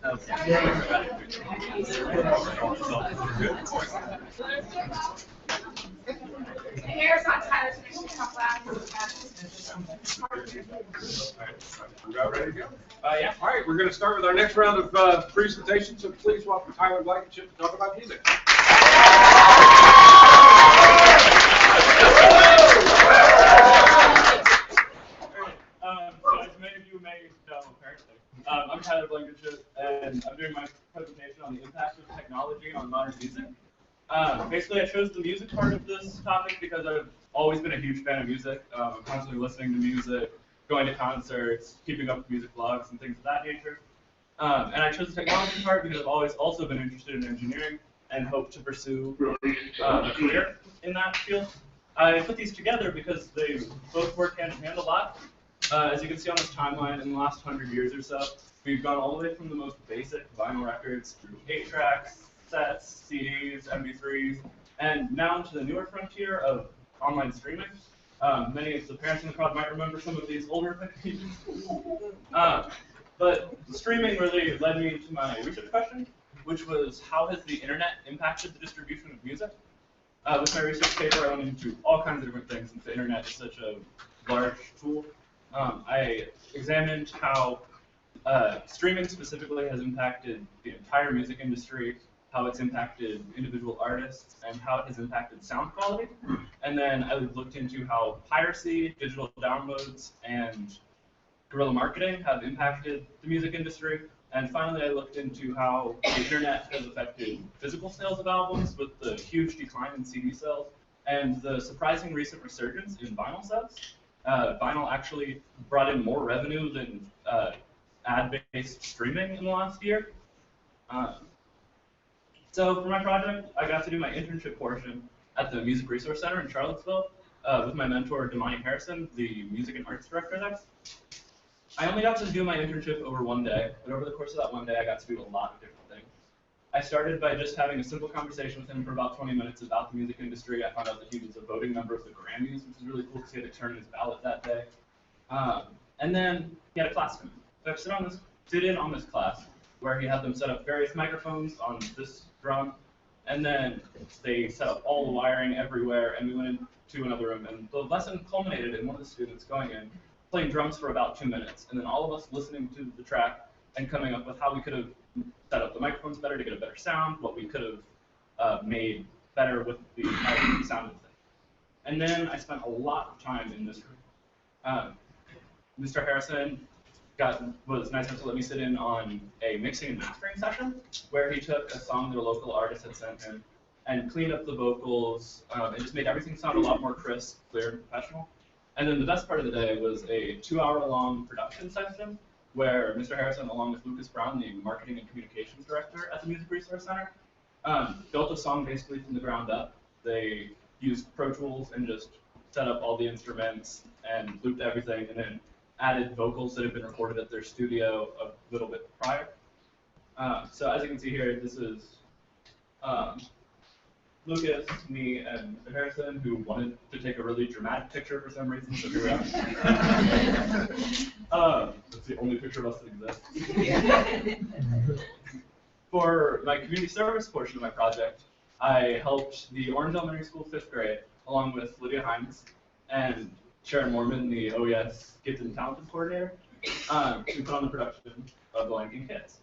Here's on Tyler's mission top lab. Ready to go? Yeah. All right, we're going to start with our next round of presentations. So please welcome TBlankinship to talk about music. So as many of you may know, apparently, I'm TBlankinship, and I'm doing my presentation on the impact of technology on modern music. Basically, I chose the music part of this topic because I've always been a huge fan of music. I'm constantly listening to music, going to concerts, keeping up with music blogs, and things of that nature. And I chose the technology part because I've always also been interested in engineering and hope to pursue a career in that field. I put these together because they both work hand in hand a lot. As you can see on this timeline, in the last 100 years or so, we've gone all the way from the most basic vinyl records through 8-tracks, sets, CDs, MP3s, and now into the newer frontier of online streaming. Many of the parents in the crowd might remember some of these older techniques. But streaming really led me to my research question, which was how has the internet impacted the distribution of music? With my research paper, I went into all kinds of different things since the internet is such a large tool. I examined how streaming specifically has impacted the entire music industry, how it's impacted individual artists, and how it has impacted sound quality. And then I looked into how piracy, digital downloads, and guerrilla marketing have impacted the music industry. And finally, I looked into how the internet has affected physical sales of albums with the huge decline in CD sales and the surprising recent resurgence in vinyl sales. Vinyl actually brought in more revenue than ad-based streaming in the last year. So for my project, I got to do my internship portion at the Music Resource Center in Charlottesville with my mentor, Damani Harrison, the music and arts director there. I only got to do my internship over one day, but over the course of that one day, I got to do a lot of different things. I started by just having a simple conversation with him for about 20 minutes about the music industry. I found out that he was a voting member of the Grammys, which is really cool because he had to turn in his ballot that day. And then he had a class come in. So I sit in on this class where he had them set up various microphones on this drum, and then they set up all the wiring everywhere, and we went into another room, and the lesson culminated in one of the students going in, playing drums for about 2 minutes, and then all of us listening to the track and coming up with how we could have set up the microphones better to get a better sound, what we could have made better with the sound of the thing. And then I spent a lot of time in this room. Mr. Harrison was nice enough to let me sit in on a mixing and mastering session where he took a song that a local artist had sent him and cleaned up the vocals and just made everything sound a lot more crisp, clear, and professional. And then the best part of the day was a 2-hour-long production session where Mr. Harrison, along with Lucas Brown, the marketing and communications director at the Music Resource Center, built a song basically from the ground up. They used Pro Tools and just set up all the instruments and looped everything, and then added vocals that had been recorded at their studio a little bit prior. So as you can see here, this is Lucas, me, and Mr. Harrison, who wanted to take a really dramatic picture for some reason, so here we are. That's the only picture of us that exists. For my community service portion of my project, I helped the Orange Elementary School 5th grade, along with Lydia Hines and Sharon Mormon, the OES Gifted and Talented Coordinator, to put on the production of the Lion King Kids.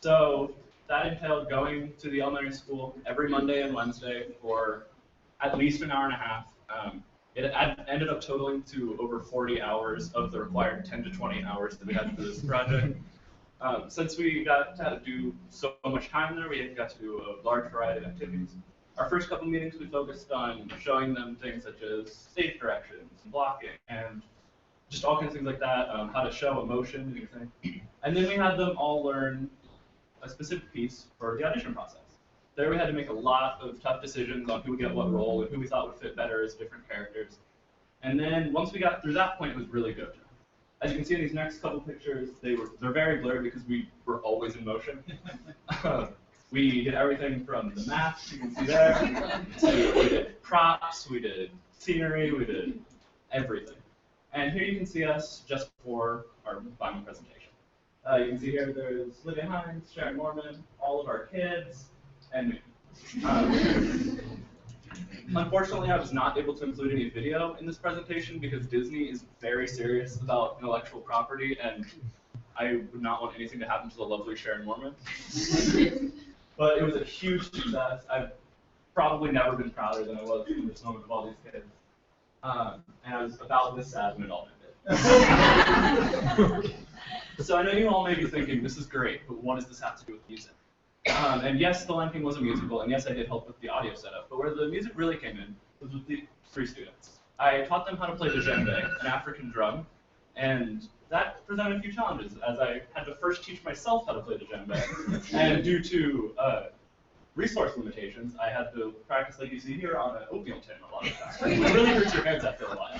So that entailed going to the elementary school every Monday and Wednesday for at least an hour and a half. It ended up totaling to over 40 hours of the required 10 to 20 hours that we had for this project. Since we got to do so much time there, we got to do a large variety of activities. Our first couple meetings, we focused on showing them things such as stage directions, blocking, and just all kinds of things like that, how to show emotion and everything. And then we had them all learn a specific piece for the audition process. There we had to make a lot of tough decisions on who would get what role and who we thought would fit better as different characters. And then once we got through that point, it was really good. As you can see in these next couple pictures, they're very blurry because we were always in motion. We did everything from the masks you can see there, to we did props, we did scenery, we did everything. And here you can see us just before our final presentation. You can see here there's Lydia Hines, Sharon Mormon, all of our kids, and me. Unfortunately, I was not able to include any video in this presentation because Disney is very serious about intellectual property, and I would not want anything to happen to the lovely Sharon Mormon. But it was a huge success. I've probably never been prouder than I was in this moment of all these kids. And I was about this sad when it all ended. So I know you all may be thinking, this is great, but what does this have to do with music? And yes, The Lion King was a musical, and yes, I did help with the audio setup, but where the music really came in was with the 3 students. I taught them how to play the djembe, an African drum, and that presented a few challenges, as I had to first teach myself how to play the djembe, and due to resource limitations, I had to practice like you see here on an oatmeal tin a lot of times. It really hurts your hands after a while.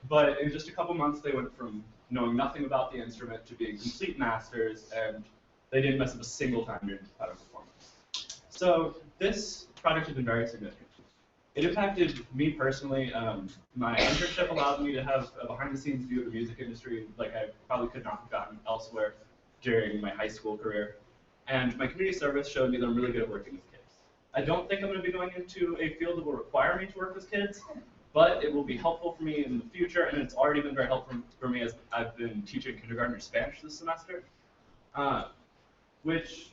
But in just a couple months, they went from knowing nothing about the instrument to being complete masters, and they didn't mess up a single time during the pattern performance. So this project has been very significant. It impacted me personally. My internship allowed me to have a behind-the-scenes view of the music industry like I probably could not have gotten elsewhere during my high school career. And my community service showed me that I'm really good at working with kids. I don't think I'm going to be going into a field that will require me to work with kids, but it will be helpful for me in the future, and it's already been very helpful for me as I've been teaching kindergartner Spanish this semester, which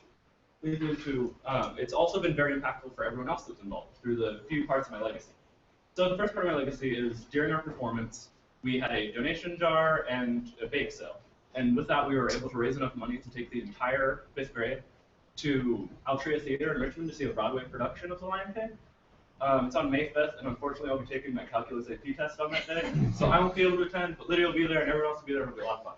leads me to, it's also been very impactful for everyone else that's involved through the few parts of my legacy. So the first part of my legacy is during our performance, we had a donation jar and a bake sale. And with that, we were able to raise enough money to take the entire 5th grade to Altria Theater in Richmond to see a Broadway production of The Lion King. It's on May 5th, and unfortunately I'll be taking my calculus AP test on that day, so I won't be able to attend, but Lydia will be there, and everyone else will be there. It'll be a lot of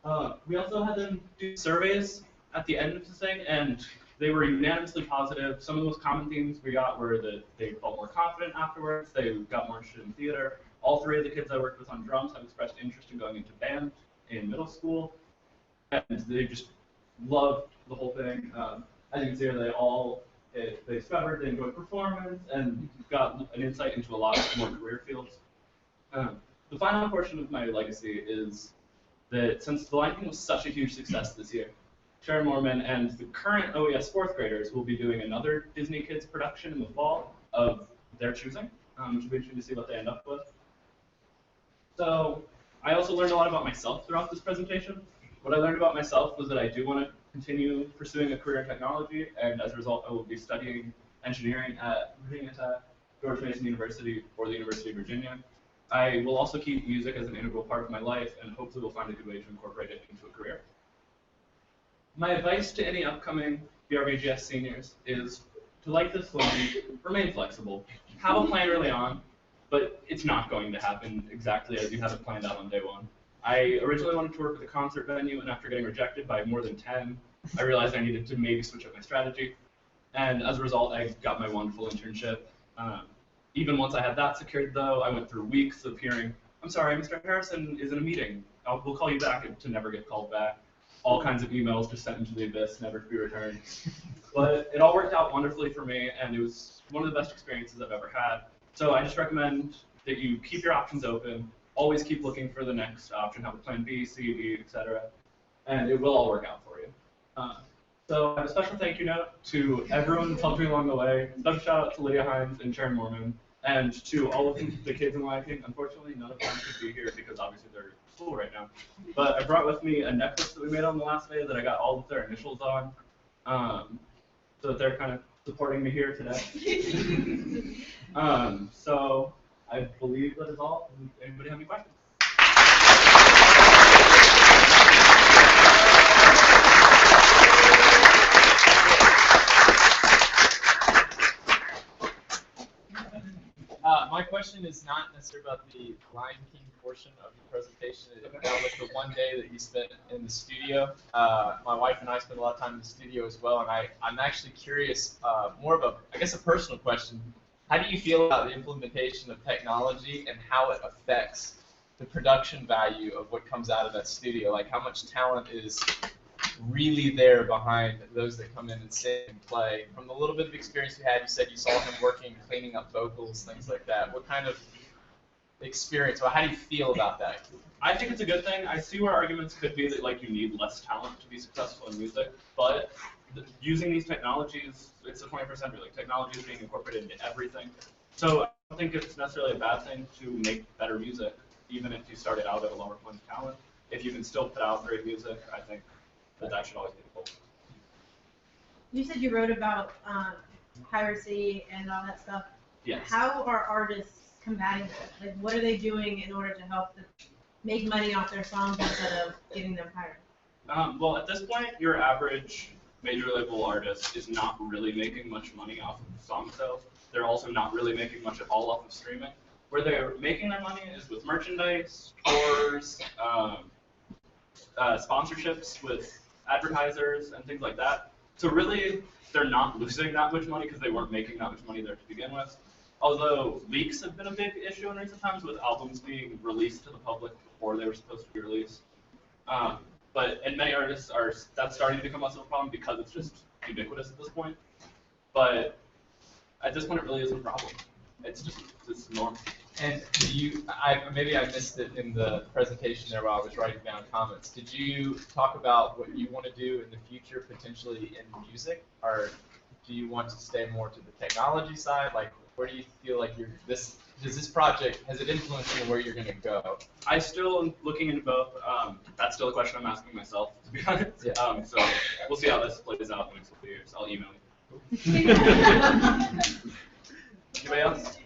fun. We also had them do surveys at the end of the thing, and they were unanimously positive. Some of the most common themes we got were that they felt more confident afterwards, they got more interested in theater. All 3 of the kids I worked with on drums have expressed interest in going into band in middle school, and they just loved the whole thing. As you can see here, they discovered they enjoyed performance and got an insight into a lot more career fields. The final portion of my legacy is that since The Lion King was such a huge success this year, Sharon Mormon and the current OES 4th graders will be doing another Disney Kids production in the fall of their choosing, which will be interesting to see what they end up with. So I also learned a lot about myself throughout this presentation. What I learned about myself was that I do want to continue pursuing a career in technology, and as a result, I will be studying engineering at Virginia Tech, George Mason University, or the University of Virginia. I will also keep music as an integral part of my life, and hopefully will find a good way to incorporate it into a career. My advice to any upcoming BRVGS seniors is to like this slogan, remain flexible, have a plan early on, but it's not going to happen exactly as you have it planned out on day 1. I originally wanted to work with a concert venue, and after getting rejected by more than 10, I realized I needed to maybe switch up my strategy. And as a result, I got my wonderful internship. Even once I had that secured, though, I went through weeks of hearing, I'm sorry, Mr. Harrison is in a meeting. We'll call you back, and to never get called back. All kinds of emails just sent into the abyss, never to be returned. But it all worked out wonderfully for me, and it was one of the best experiences I've ever had. So I just recommend that you keep your options open, always keep looking for the next option, have a plan B, C, D, etc., and it will all work out for you. So I have a special thank you note to everyone who's helped me along the way. Special shout out to Lydia Hines and Sharon Mormon, and to all of the kids in Lion King. Unfortunately, none of them could be here because obviously they're in school right now. But I brought with me a necklace that we made on the last day that I got all of their initials on, so that they're kind of supporting me here today. So I believe that is all. Anybody have any questions? My question is not necessarily about the Lion King portion of the presentation. It's about like the one day that you spent in the studio. My wife and I spent a lot of time in the studio as well, and I'm actually curious, more of I guess a personal question. How do you feel about the implementation of technology and how it affects the production value of what comes out of that studio? Like how much talent is really there behind those that come in and sing and play? From the little bit of experience you had, you said you saw him working, cleaning up vocals, things like that. What kind of experience? Well, how do you feel about that? I think it's a good thing. I see where arguments could be that like you need less talent to be successful in music, but using these technologies, it's the 21st century. Like technology is being incorporated into everything. So I don't think it's necessarily a bad thing to make better music, even if you started out at a lower point of talent. If you can still put out great music, I think that should always be the goal. You said you wrote about piracy and all that stuff. Yes. How are artists combating that? Like, what are they doing in order to help them make money off their songs instead of getting them pirated? Well, at this point, your average major label artist is not really making much money off of song sales. They're also not really making much at all off of streaming. Where they're making their money is with merchandise, tours, sponsorships with advertisers, and things like that. So really, they're not losing that much money because they weren't making that much money there to begin with. Although leaks have been a big issue in recent times with albums being released to the public before they were supposed to be released. And many artists that's starting to become less of a problem because it's just ubiquitous at this point. But at this point, it really isn't a problem. It's normal. And maybe I missed it in the presentation there while I was writing down comments. Did you talk about what you want to do in the future, potentially in music, or do you want to stay more to the technology side? Like, where do you feel like does this project, has it influenced you where you're going to go? I still am looking into both. That's still a question I'm asking myself, to be honest. Yeah. So we'll see how this plays out in the next couple of years. I'll email you. Anybody else?